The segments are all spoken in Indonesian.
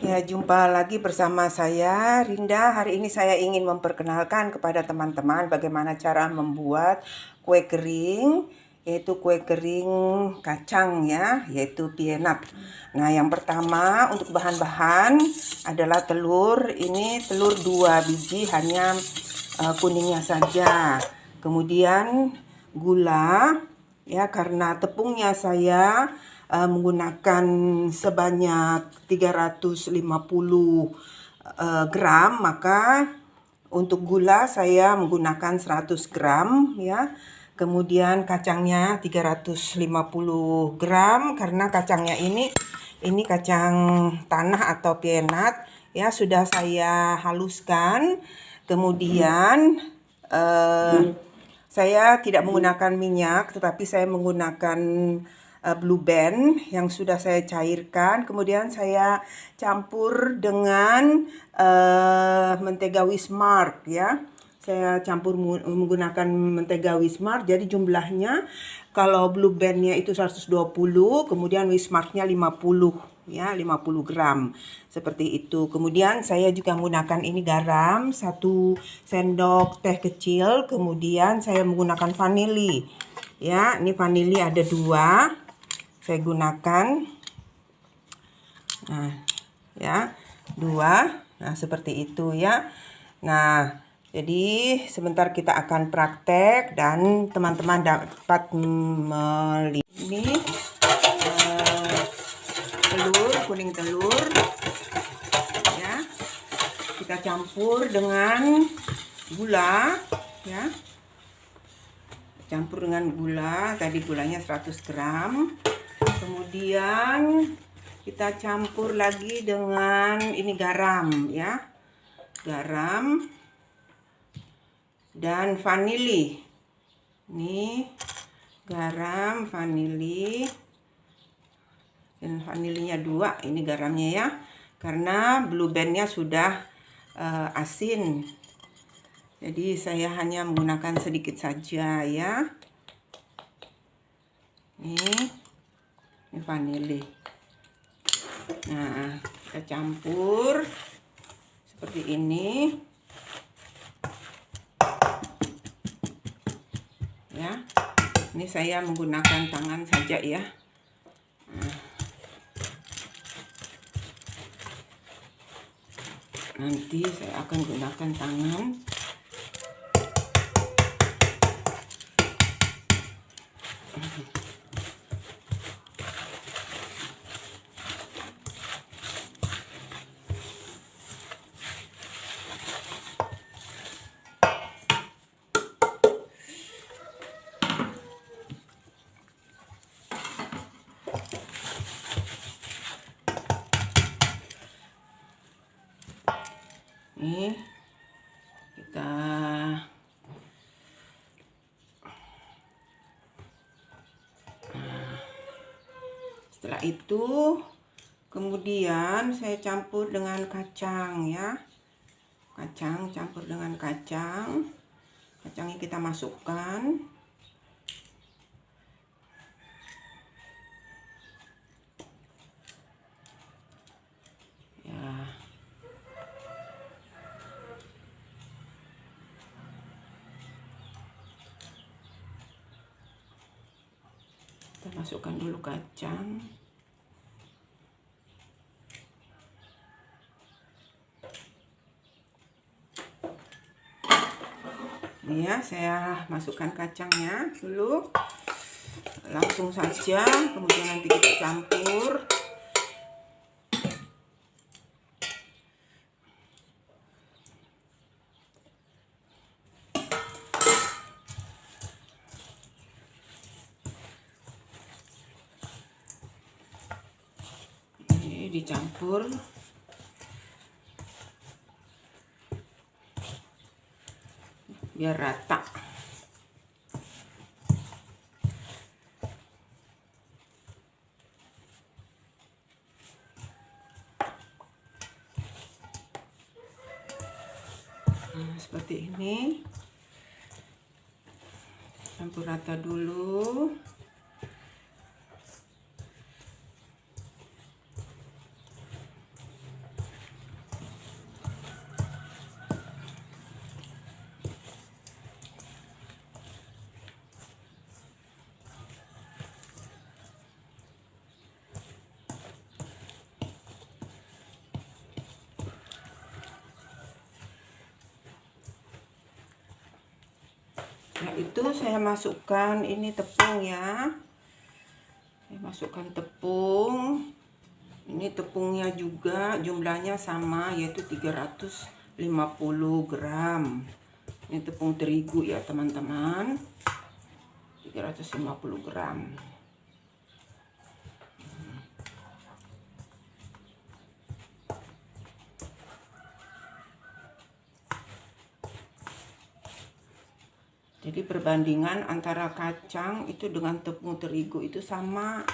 Ya, jumpa lagi bersama saya, Rinda. Hari ini saya ingin memperkenalkan kepada teman-teman bagaimana cara membuat kue kering, yaitu kue kering kacang ya, yaitu pienat. Nah, yang pertama untuk bahan-bahan adalah telur. Ini telur 2 biji, hanya kuningnya saja. Kemudian gula, ya, karena tepungnya saya menggunakan sebanyak 350 gram, maka untuk gula saya menggunakan 100 gram ya. Kemudian kacangnya 350 gram karena kacangnya ini kacang tanah atau pienat ya, sudah saya haluskan. Kemudian saya tidak menggunakan minyak, tetapi saya menggunakan Blue Band yang sudah saya cairkan. Kemudian saya campur dengan mentega Wismart ya. Saya campur menggunakan mentega Wismart. Jadi jumlahnya kalau Blue Band-nya itu 120, kemudian Wismart-nya 50 ya, 50 gram. Seperti itu. Kemudian saya juga menggunakan ini garam 1 sendok teh kecil. Kemudian saya menggunakan vanili. Ya, ini vanili ada 2. Saya gunakan, nah ya, 2. Nah seperti itu ya. Nah, jadi sebentar kita akan praktek dan teman-teman dapat melihat ini telur, kuning telur ya, kita campur dengan gula ya, campur dengan gula. Tadi gulanya 100 gram. Kemudian kita campur lagi dengan ini garam ya, garam dan vanili. Ini garam, vanili, dan vanilinya 2. Ini garamnya ya, karena Blue Band-nya sudah asin. Jadi saya hanya menggunakan sedikit saja ya. Ini vanili. Nah, kita campur seperti ini ya. Ini saya menggunakan tangan saja ya. Nah, nanti saya akan gunakan tangan. Ini kita setelah itu kemudian saya campur dengan kacang ya. Kacang, campur dengan kacang. Kacangnya kita masukkan. Ya. Kita masukkan dulu kacang. Ini ya, saya masukkan kacangnya dulu. Langsung saja, kemudian nanti kita campur. Ini dicampur. Biar rata. Nah, seperti ini. Campur rata dulu. itu saya masukkan ini tepung ya. Saya masukkan tepung. Ini tepungnya juga jumlahnya sama, yaitu 350 gram. Ini tepung terigu ya teman-teman. 350 gram. Jadi perbandingan antara kacang itu dengan tepung terigu itu sama.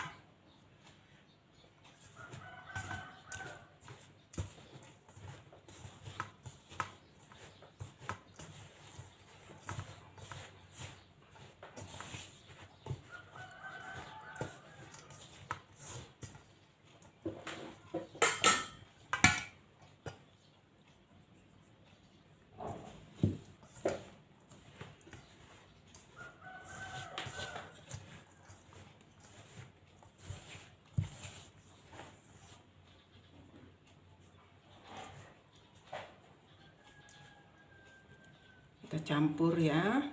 Kita campur ya.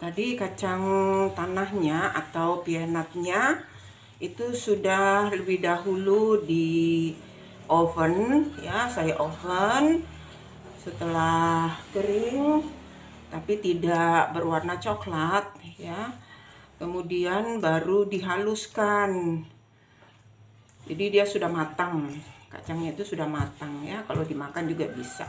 Tadi kacang tanahnya atau peanutnya itu sudah lebih dahulu di oven ya, saya oven. Setelah kering tapi tidak berwarna coklat ya, kemudian baru dihaluskan. Jadi dia sudah matang, kacangnya itu sudah matang ya, kalau dimakan juga bisa.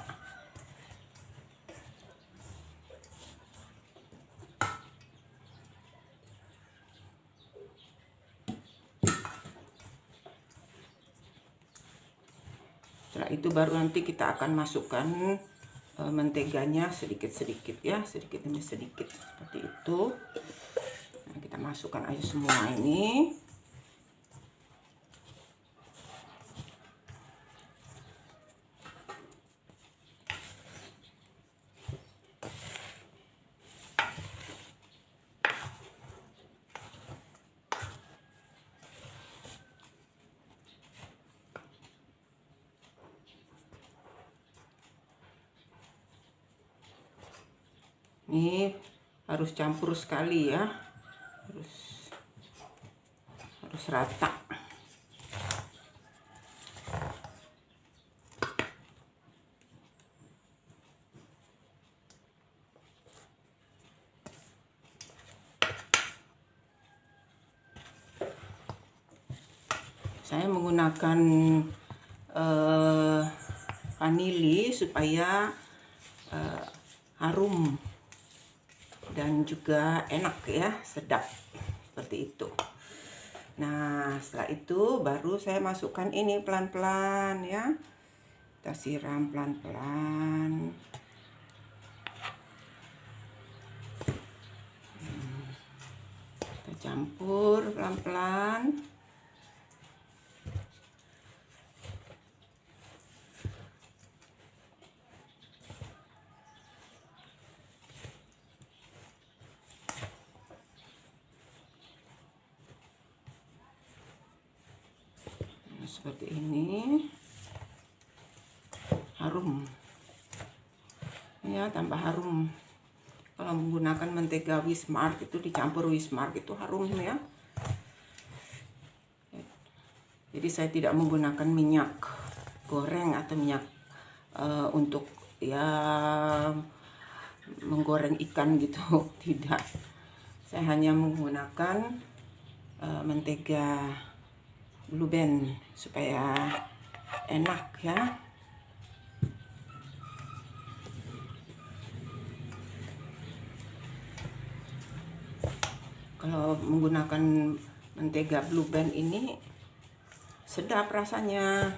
Setelah itu baru nanti kita akan masukkan menteganya sedikit-sedikit ya, sedikit demi sedikit seperti itu. Nah, kita masukkan aja semua ini. Ini harus campur sekali ya, harus rata. Saya menggunakan vanili supaya harum dan juga enak ya, sedap seperti itu. Nah, setelah itu baru saya masukkan ini pelan-pelan ya. Kita siram pelan-pelan. Kita campur pelan-pelan. Seperti ini, harum ya, tambah harum. Kalau menggunakan mentega Wismart itu dicampur Wismart itu harum ya. Jadi saya tidak menggunakan minyak goreng atau minyak untuk ya menggoreng ikan gitu, tidak. Saya hanya menggunakan mentega Blue Band supaya enak ya. Kalau menggunakan mentega Blue Band ini sedap rasanya.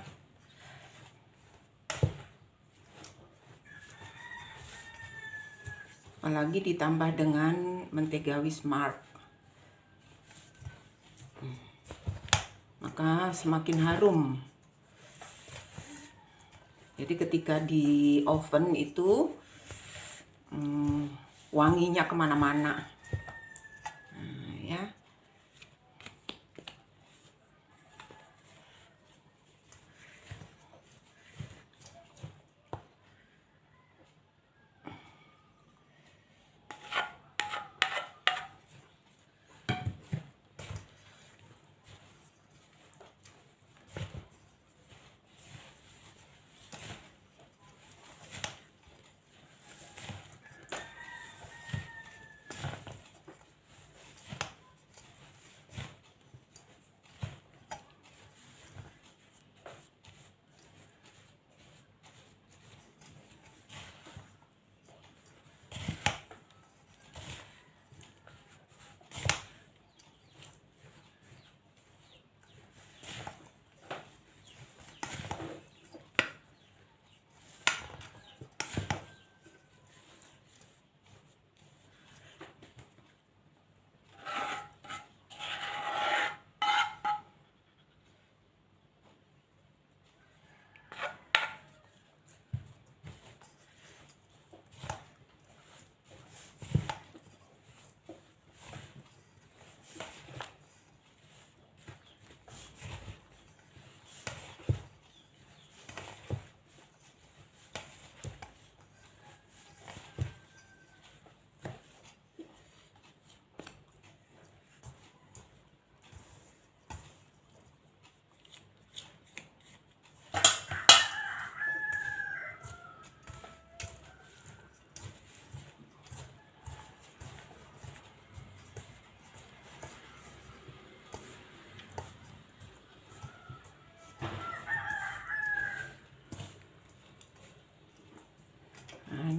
Apalagi ditambah dengan mentega Wismart, maka semakin harum. Jadi ketika di oven itu wanginya kemana-mana. Nah, ya.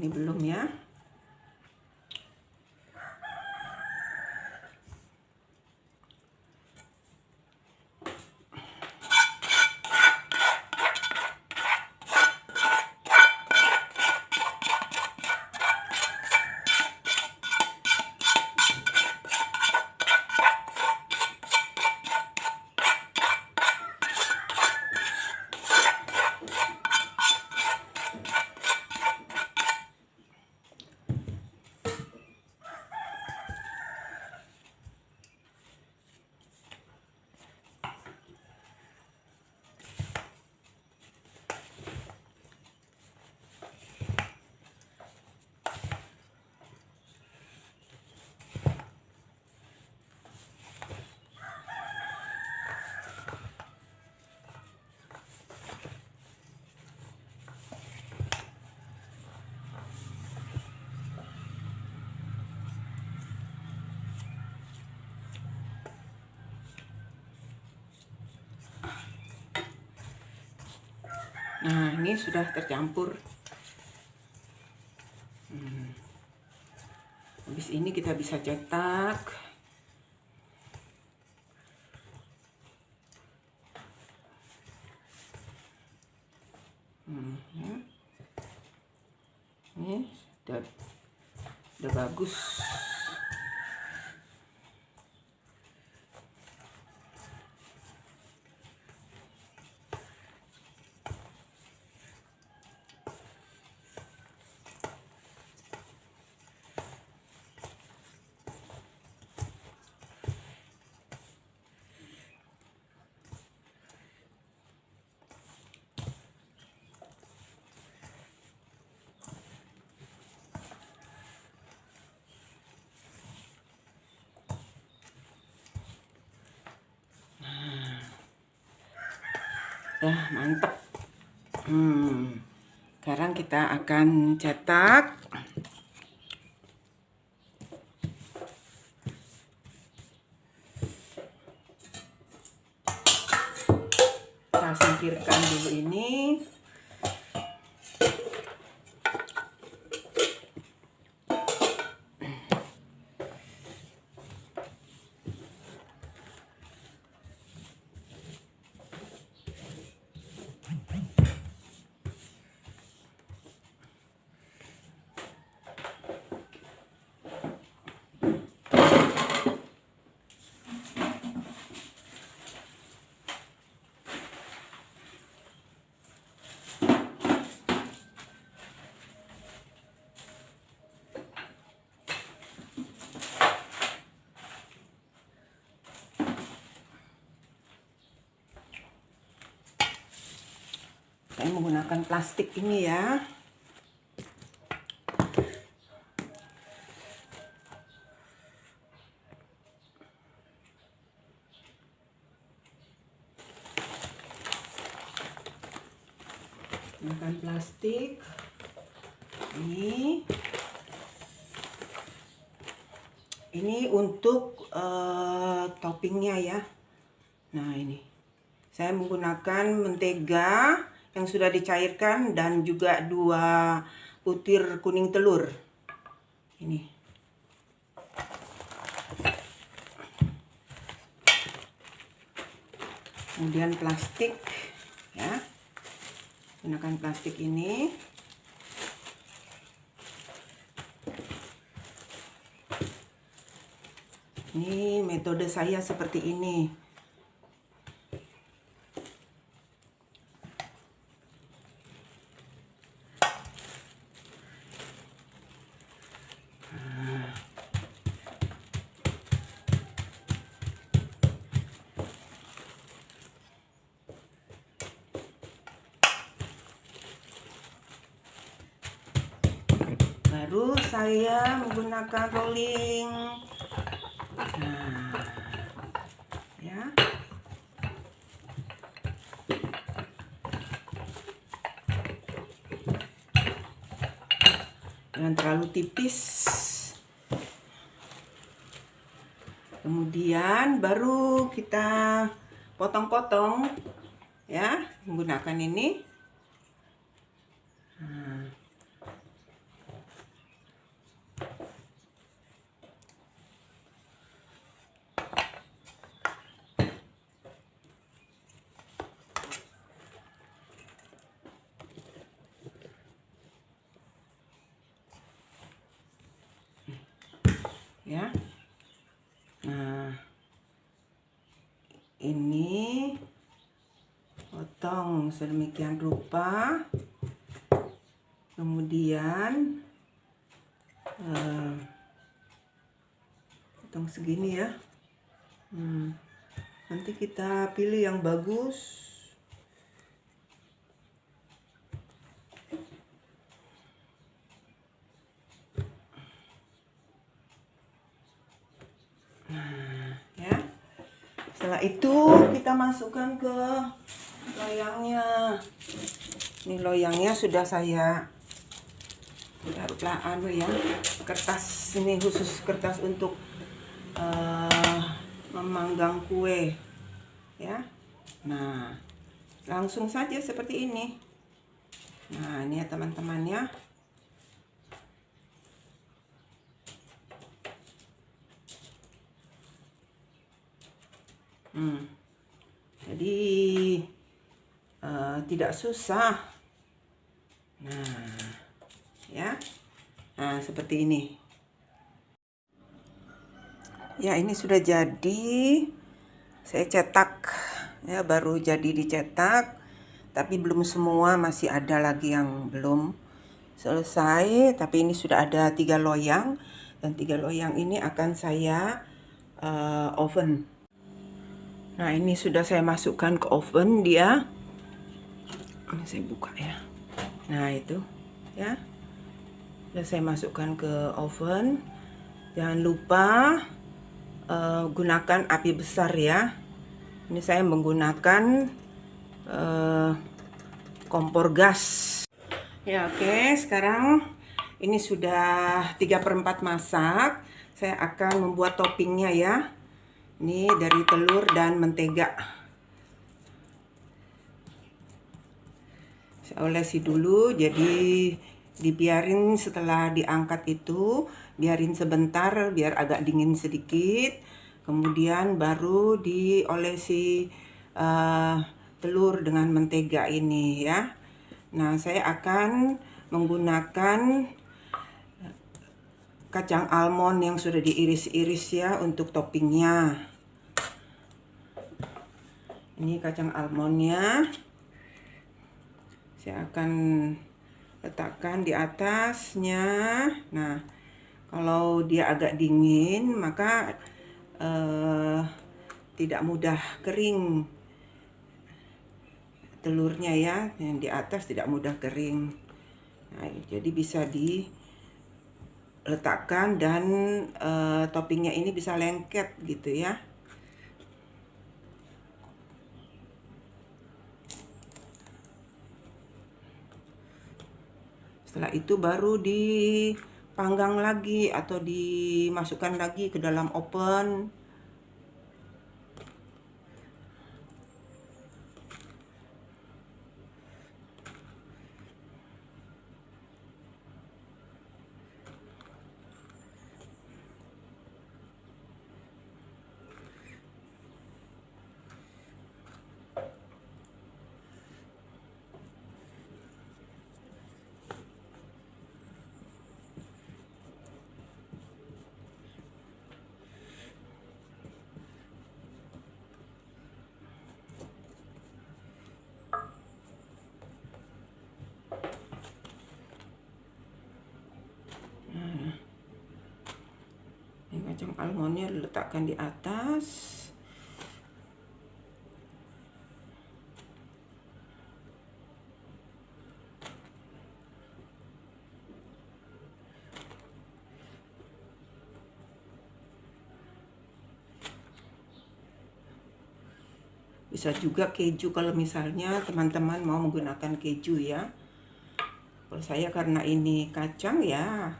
ini belum ya. Nah, ini sudah tercampur. Habis ini kita bisa cetak. Ini udah bagus. Mantap. Sekarang kita akan cetak. Kita singkirkan dulu ini. Saya menggunakan plastik ini ya. Menggunakan plastik ini untuk toppingnya ya. Nah, ini saya menggunakan mentega yang sudah dicairkan dan juga 2 butir kuning telur. Ini. Kemudian plastik ya. Gunakan plastik ini. Ini metode saya seperti ini. Baru saya menggunakan rolling. Nah, ya. Jangan terlalu tipis. Kemudian baru kita potong-potong ya, menggunakan ini. ya. Nah, ini potong sedemikian rupa, kemudian potong segini ya. Nanti kita pilih yang bagus. Nah, ya. Setelah itu kita masukkan ke loyangnya. Ini loyangnya sudah saya taruhlah ya, kertas ini khusus kertas untuk memanggang kue ya. Nah, langsung saja seperti ini. Nah, ini ya teman-teman ya. Jadi tidak susah. Nah, ya. Nah, seperti ini. Ya, ini sudah jadi. Saya cetak ya, baru jadi dicetak, tapi belum semua, masih ada lagi yang belum selesai. Tapi ini sudah ada 3 loyang, dan 3 loyang ini akan saya oven. Nah, ini sudah saya masukkan ke oven dia. Ini saya buka ya. Nah, itu ya. Sudah saya masukkan ke oven. Jangan lupa gunakan api besar ya. Ini saya menggunakan kompor gas. Ya, oke. Sekarang ini sudah 3/4 masak. Saya akan membuat toppingnya ya. Ini dari telur dan mentega. Saya olesi dulu, jadi dibiarin setelah diangkat itu, biarin sebentar biar agak dingin sedikit. Kemudian baru diolesi telur dengan mentega ini ya. Nah, saya akan menggunakan kacang almond yang sudah diiris-iris ya untuk toppingnya. Ini kacang almondnya. Saya akan letakkan di atasnya. Nah, kalau dia agak dingin maka tidak mudah kering telurnya ya. Yang di atas tidak mudah kering. Nah, jadi bisa diletakkan dan toppingnya ini bisa lengket gitu ya. Setelah itu baru dipanggang lagi atau dimasukkan lagi ke dalam oven. Kacang almondnya diletakkan di atas. Bisa juga keju kalau misalnya teman-teman mau menggunakan keju ya. Kalau saya karena ini kacang ya,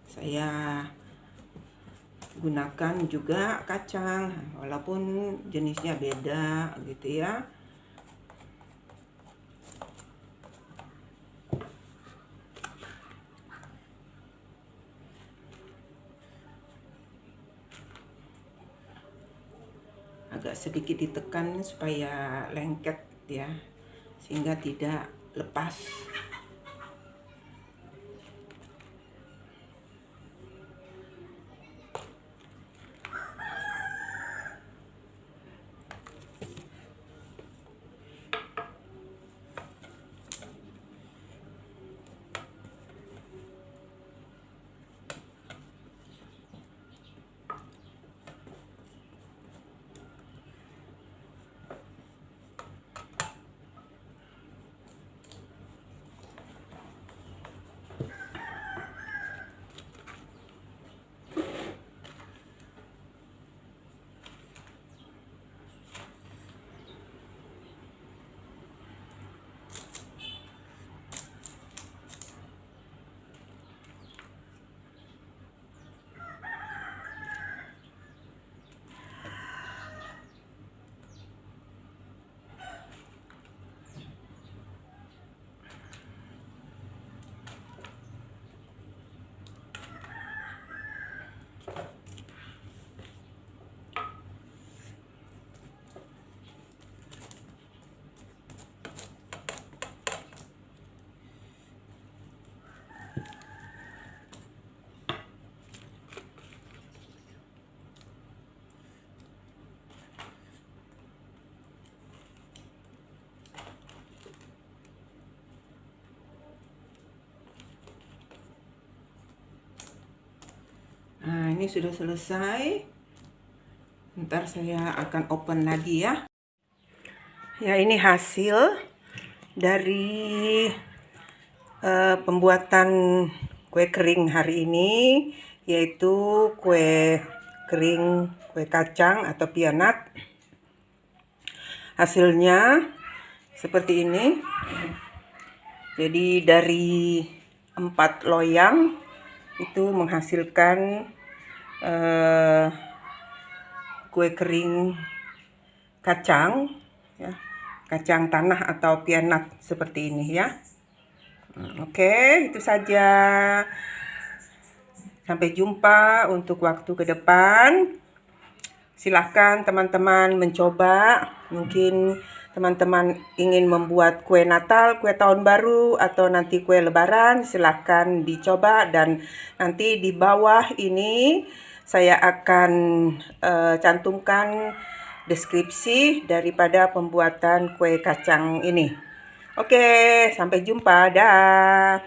saya gunakan juga kacang walaupun jenisnya beda gitu ya. Agak sedikit ditekan supaya lengket ya, sehingga tidak lepas. ini sudah selesai. Ntar saya akan open lagi ya. Ya, ini hasil dari pembuatan kue kering hari ini, yaitu kue kering kue kacang atau pianat. Hasilnya seperti ini. Jadi dari 4 loyang itu menghasilkan kue kering kacang ya, kacang tanah atau pianat seperti ini ya. Oke, itu saja. Sampai jumpa untuk waktu ke depan. Silahkan teman-teman mencoba. Mungkin teman-teman ingin membuat kue Natal, kue tahun baru, atau nanti kue lebaran, silahkan dicoba. Dan nanti di bawah ini saya akan cantumkan deskripsi daripada pembuatan kue kacang ini. Oke, sampai jumpa. Dah.